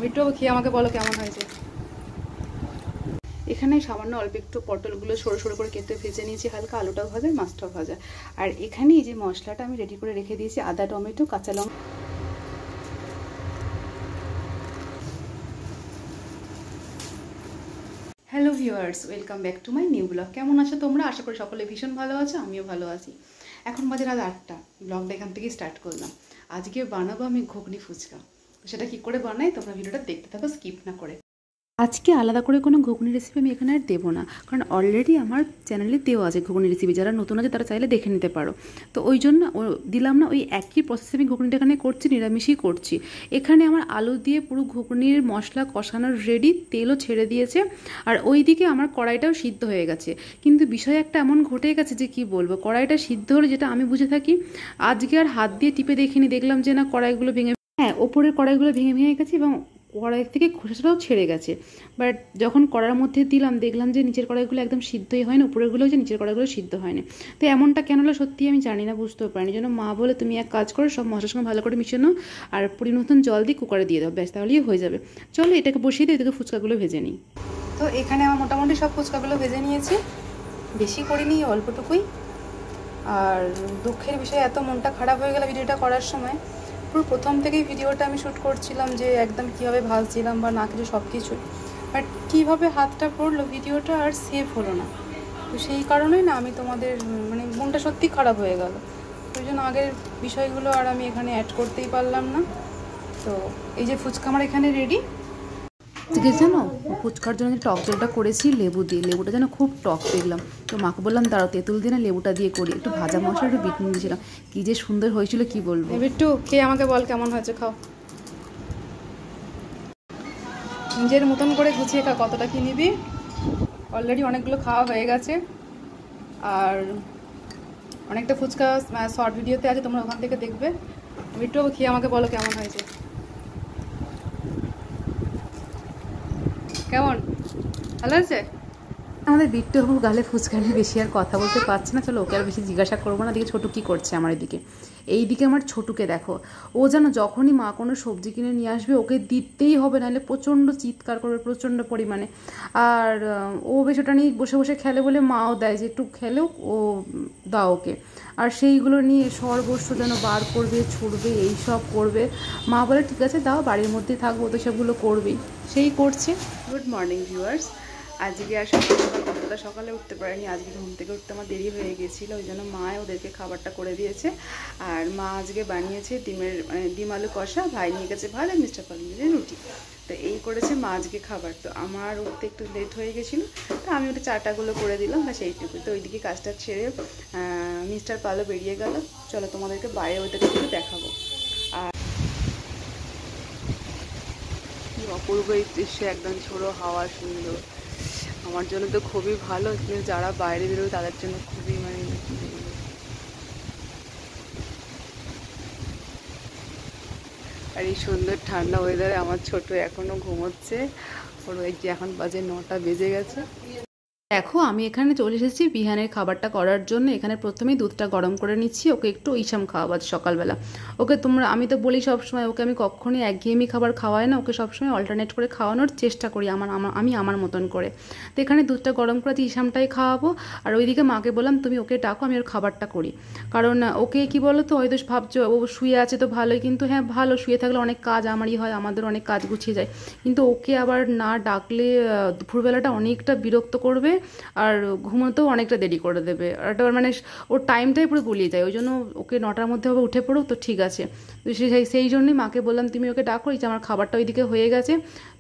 একটু খেয়ে আমাকে বলো কেমন হয়েছে। এখানে সামান্য অল্প একটু পটলগুলো সরু সরু করে কেটে ভেজে নিয়েছি, হালকা আলুটাও ভাজা, মাছটাও ভাজা। আর এখানে এই যে মশলাটা আমি রেডি করে রেখে দিয়েছি, আদা, টমেটো, কাঁচা লঙ্কা। Hello viewers, welcome back to my new blog. কেমন আছো তোমরা? আশা করি সকলে ভীষণ ভালো আছো, আমিও ভালো আছি। এখন বাজে রাত 8টা, ব্লগটা এখান থেকেই স্টার্ট করলাম। আজকে বানাবো আমি ঘুগনি ফুচকা। সেটা কী করে বানাই তোমরা ভিডিওটা দেখতে থাকো স্কিপ না করে। আজকে আলাদা করে কোনো ঘুগনি রেসিপি আমি এখানে আর দেবো না, কারণ অলরেডি আমার চ্যানেলে দেওয়া আছে ঘুগনি রেসিপি। যারা নতুন আছে তারা চাইলে দেখে নিতে পারো। তো ওই জন্য দিলাম না, ওই একই প্রসেসে আমি ঘুগনিটা এখানে করছি, নিরামিষই করছি। এখানে আমার আলু দিয়ে পুরো ঘুগনির মশলা কষানোর রেডি, তেলও ছেড়ে দিয়েছে। আর ওইদিকে আমার কড়াইটাও সিদ্ধ হয়ে গেছে। কিন্তু বিষয় একটা এমন ঘটে গেছে যে কি বলবো, কড়াইটা সিদ্ধ হলে যেটা আমি বুঝে থাকি, আজকে আর হাত দিয়ে টিপে দেখিনি, দেখলাম যে না কড়াইগুলো ভেঙে, হ্যাঁ ওপরের কড়াইগুলো ভেঙে ভেঙে গেছে এবং কড়াই থেকে খোসাটাও ছেড়ে গেছে। বাট যখন কড়ার মধ্যে দিলাম দেখলাম যে নিচের কড়াইগুলো একদম সিদ্ধই হয়নি, উপরেরগুলো যে নিচের কড়াইগুলো সিদ্ধ হয়নি। তো এমনটা কেন হলো সত্যি আমি জানি না, বুঝতেও পারিনি। জন্য মা বলে তুমি এক কাজ করো, সব মশলার সঙ্গে ভালো করে মিশিয়ে নাও আর পরিমতন জল দিয়ে কুকারে দিয়ে দাও, ব্যাস তাহলেই হয়ে যাবে। চলো এটাকে বসিয়ে দিই, এদিকে ফুচকাগুলো ভেজে নিই। তো এখানে আমার মোটামুটি সব ফুচকাগুলো ভেজে নিয়েছি, বেশি করিনি, অল্পটুকুই। আর দুঃখের বিষয়, এত মনটা খারাপ হয়ে গেল ভিডিওটা করার সময়। পুরো প্রথম থেকেই ভিডিওটা আমি শ্যুট করছিলাম যে একদম কীভাবে ভাজছিলাম বা না কিছু সব কিছুই, বাট কীভাবে হাতটা পড়লো ভিডিওটা আর সেভ হলো না। তো সেই কারণেই না আমি তোমাদের মানে মনটা সত্যি খারাপ হয়ে গেল। ওই জন্য আগের বিষয়গুলো আর আমি এখানে অ্যাড করতেই পারলাম না। তো এই যে ফুচকা আমার এখানে রেডি। আজকে জানো ফুচকার জন্য টক জলটা করেছি লেবু দিয়ে, লেবুটা যেন খুব টক দেখলাম। তো মাকে বললাম দাঁড়াও তেঁতুল দিয়ে না লেবুটা দিয়ে করি, একটু ভাজা মশলা একটু বিট নুন দিয়েছিলাম, কী যে সুন্দর হয়েছিল কি বলবো। একটু খেয়ে আমাকে বল কেমন হয়েছে, খাও নিজের মতন করে গুছিয়ে খা, কতটা কী নিবি। অলরেডি অনেকগুলো খাওয়া হয়ে গেছে, আর অনেকটা ফুচকা শর্ট ভিডিওতে আছে, তোমরা ওখান থেকে দেখবে। একটু খেয়ে আমাকে বলো কেমন হয়েছে। কেমন ভালো আছে? আমাদের বিট্টু বাবু গালে ফুচকা নিয়ে বেশি আর কথা বলতে পারছে না, চলো ওকে আর বেশি জিজ্ঞাসা করবো না। দিকে ছোটু কী করছে আমার এদিকে, এইদিকে আমার ছোটুকে দেখো, ও যেন যখনই মা কোনো সবজি কিনে নিয়ে আসবে ওকে দিতেই হবে, নাহলে প্রচণ্ড চিৎকার করবে প্রচণ্ড পরিমাণে। আর ও বেশ ওটা নিয়ে বসে বসে খেলে বলে মাও দেয় যে একটু খেলেও ও দাও ওকে। আর সেইগুলো নিয়ে সর্বস্ব যেন বার করবে, ছুড়বে, এই সব করবে। মা বলে ঠিক আছে দাও, বাড়ির মধ্যেই থাকবো, তো সেগুলো করবেই, সেই করছে। Good morning viewers. আজকে আর সকাল সকাল অতটা সকালে উঠতে পারিনি, আজকে ঘুম থেকে উঠতে আমার দেরি হয়ে গেছিলো, ওই জন্য মা ওদেরকে খাবারটা করে দিয়েছে। আর মা আজকে বানিয়েছে ডিম আলু কষা, ভাই নিয়ে গেছে ভাত, আর মিস্টার পাল নিয়ে রুটি। তো এই করেছে মা আজকে খাবার। তো আমার উঠতে একটু লেট হয়ে গেছিলো, তো আমি ওটা চাটাগুলো করে দিলাম বা সেইটুকু। তো ওইদিকে কাজটা ছেড়ে মিস্টার পালও বেরিয়ে গেল। চলো তোমাদেরকে বাইরে ওইটাকে একটু দেখাবো। আর অপূর্ব এই দৃশ্য, একদম ঝোড়ো হাওয়া, সুন্দর। আমার জন্য তো খুবই ভালো, কিন্তু যারা বাইরে বেরোবে তাদের জন্য খুবই মানে আর এই সুন্দর ঠান্ডা ওয়েদারে আমার ছোট এখনো ঘুমোচ্ছে। ওর এই যে এখন বাজে 9টা বেজে গেছে। দেখো আমি এখানে চলে এসেছি বিহানের খাবারটা করার জন্য। এখানে প্রথমেই দুধটা গরম করে নিচ্ছি, ওকে একটু ইসাম খাওয়াবো সকালবেলা। ওকে আমি তো বলি সবসময় ওকে আমি কখনোই একঘেয়েমি খাবার খাওয়াই না, ওকে সবসময় অল্টারনেট করে খাওয়ানোর চেষ্টা করি আমি আমার মতন করে। তো এখানে দুধটা গরম করে ইসামটাই খাওয়াবো। আর ওইদিকে মাকে বললাম তুমি ওকে ডাকো, আমি ওর খাবারটা করি। কারণ ওকে কি বলো তো, হয়তো ভাবছো ও শুয়ে আছে তো ভালোই, কিন্তু হ্যাঁ ভালো, শুয়ে থাকলে অনেক কাজ আমারই হয়, আমাদের অনেক কাজ গুছিয়ে যায়। কিন্তু ওকে আবার না ডাকলে দুপুরবেলাটা অনেকটা বিরক্ত করবে, আর ঘুমোতেও অনেকটা দেরি করে দেবে। আর এটা মানে ওর টাইমটাই পুরো গুলিয়ে যায়। ওই জন্য ওকে 9টার মধ্যে হবে উঠে পড়ো, তো ঠিক আছে। তো সেই জন্যই মাকে বললাম তুমি ওকে ডাকো, এই যে আমার খাবারটা ওইদিকে হয়ে গেছে।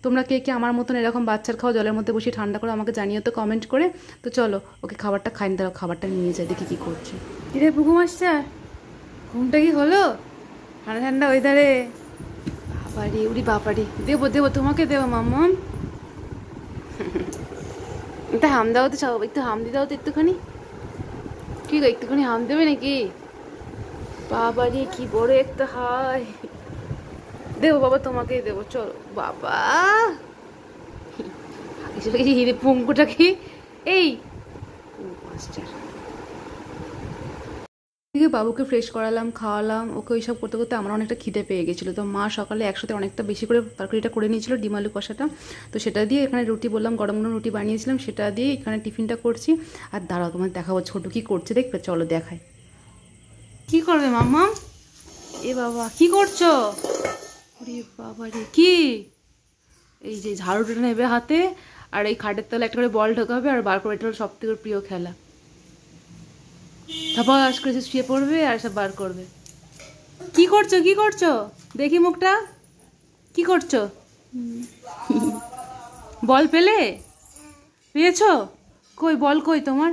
তোমরা কে কে আমার মতন এরকম বাচ্চার খাওয়া জলের মধ্যে বসে ঠান্ডা করে আমাকে জানিও তো কমেন্ট করে। তো চলো ওকে খাবারটা খাইনি, দাও খাবারটা নিয়ে যায়, দেখি কী করছে। কিরে পুকু মাস্টার, ঘুমটা কি হলো? ঠান্ডা ঠান্ডা ওয়েদারে বাবারি, উড়ি বাবারি, দেবো তোমাকে দেবো মাম্মাম। একটা হাম দাও তো, একটু হাম দিয়ে দাও তো একটুখানি। কি গো একটুখানি হাম দেবে নাকি? বাবারি কি বড় একটা হাই, দেবো বাবা তোমাকেই দেবো, চলো বাবা। হিরে পঙ্কুটা কি এই মাস্টার। এদিকে বাবুকে ফ্রেশ করালাম, খাওয়ালাম, ওকে ওইসব করতে করতে আমার অনেকটা খিদে পেয়ে গেছিলো। তো মা সকালে একসাথে অনেকটা বেশি করে তরকারিটা করে নিয়েছিল, ডিম আলু কষাটা। তো সেটা দিয়ে এখানে রুটি বললাম, গরম গরম রুটি বানিয়েছিলাম, সেটা দিয়ে এখানে টিফিনটা করছি। আর দাঁড়াও তোমার দেখাবো ছোটু কী করছে, দেখবে, চলো দেখাই। কি করবে মাম্মা? এ বাবা, কি করছো? ওরে বাবা রে, কি? এই যে ঝাড়ুটা নেবে হাতে, আর এই খাটের তলে একটা করে বল ঢোকাবে, আর বার করে, এটা হলো সব থেকে প্রিয় খেলা। ধপাস করে শুয়ে পড়বে আর সব বার করবে। কি করছো, কি করছো? দেখি মুখটা, কি করছো? বল পেলে? পেয়েছো? কই বল, কই তোমার?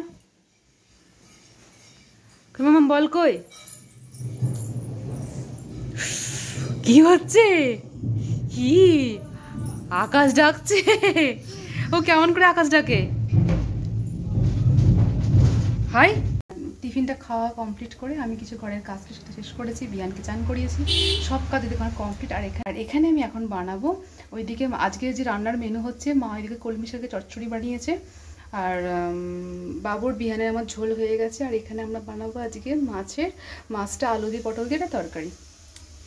মামা বল কই? কি হচ্ছে? কি আকাশ ডাকছে? ও কেমন করে আকাশ ডাকে? হাই। টিফিনটা খাওয়া কমপ্লিট করে আমি কিছু ঘরের কাজ শেষ করেছি, বিয়ানকে চান করিয়েছি, সব কাজ এদিকে কমপ্লিট। আর এখানে আমি এখন বানাবো, ওইদিকে আজকে যে রান্নার মেনু হচ্ছে, মা ওইদিকে কলমি শাকের চচ্চড়ি বানিয়েছে, আর বাবুর বিহানে আমার ঝোল হয়ে গেছে। আর এখানে আমরা বানাবো আজকে মাছটা আলু দিয়ে পটল দিয়ে একটা তরকারি,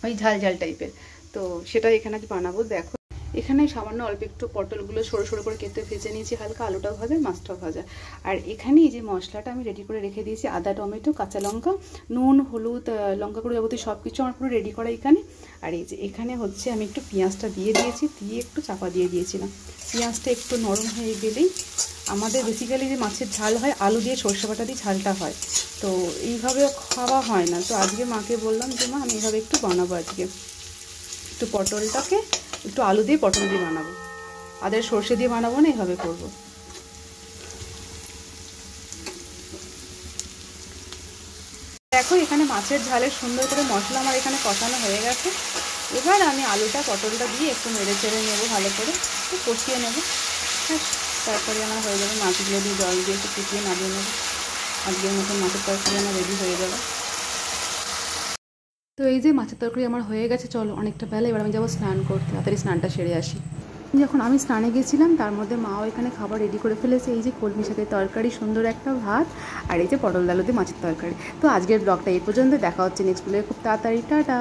ওই ঝাল ঝাল টাইপের। তো সেটা এখানে আজ বানাবো। দেখো এখানে সামান্য অল্প একটু পটলগুলো সরু সরু করে কেটে ভেজে নিয়েছি, হালকা আলুটাও ভাজা, মাছটাও ভাজা। আর এখানে এই যে মশলাটা আমি রেডি করে রেখে দিয়েছি, আদা, টমেটো, কাঁচা লঙ্কা, নুন, হলুদ, লঙ্কা গুঁড়ো, যাবতীয় সব কিছু আমার পুরো রেডি করা এখানে। আর এই যে এখানে হচ্ছে আমি একটু পেঁয়াজটা দিয়ে দিয়েছি, দিয়ে একটু চাপা দিয়ে দিয়েছিলাম। পেঁয়াজটা একটু নরম হয়ে গেলেই, আমাদের বেসিক্যালি যে মাছের ঝাল হয় আলু দিয়ে সর্ষে বাটা দিয়ে ঝালটা হয়, তো এইভাবে খাওয়া হয় না। তো আজকে মাকে বললাম যে মা আমি এইভাবে একটু বানাবো, আজকে একটু পটলটাকে একটু আলু দিয়ে পটল দিয়ে বানাবো, আদের সর্ষে দিয়ে বানাবো না, এইভাবে করবো। দেখো এখানে মাছের ঝালের সুন্দর করে মশলা আমার এখানে কষানো হয়ে গেছে। এবার আমি আলুটা পটলটা দিয়ে একটু নেড়ে চেড়ে নেবো, ভালো করে একটু কষিয়ে নেবো। তারপরে আমার হয়ে যাবে, মাছগুলো দিয়ে জল দিয়ে একটু ফুটিয়ে নামিয়ে নেবো। আজকের মতন মাছের তরকারি আমার রেডি হয়ে যাবে। তো এই যে মাছের তরকারি আমার হয়ে গেছে, চলো অনেকটা বেলা, এবার আমি যাবো স্নান করতে, তাড়াতাড়ি স্নানটা সেরে আসি। যখন আমি স্নানে গেছিলাম তার মধ্যে মাও এখানে খাবার রেডি করে ফেলেছে, এই যে কলমি শাকের তরকারি, সুন্দর একটা ভাত, আর এই যে পটল আলু দিয়ে মাছের তরকারি। তো আজকের ব্লগটা এই পর্যন্ত, দেখা হচ্ছে নেক্সট ব্লগে খুব তাড়াতাড়ি। টাটা।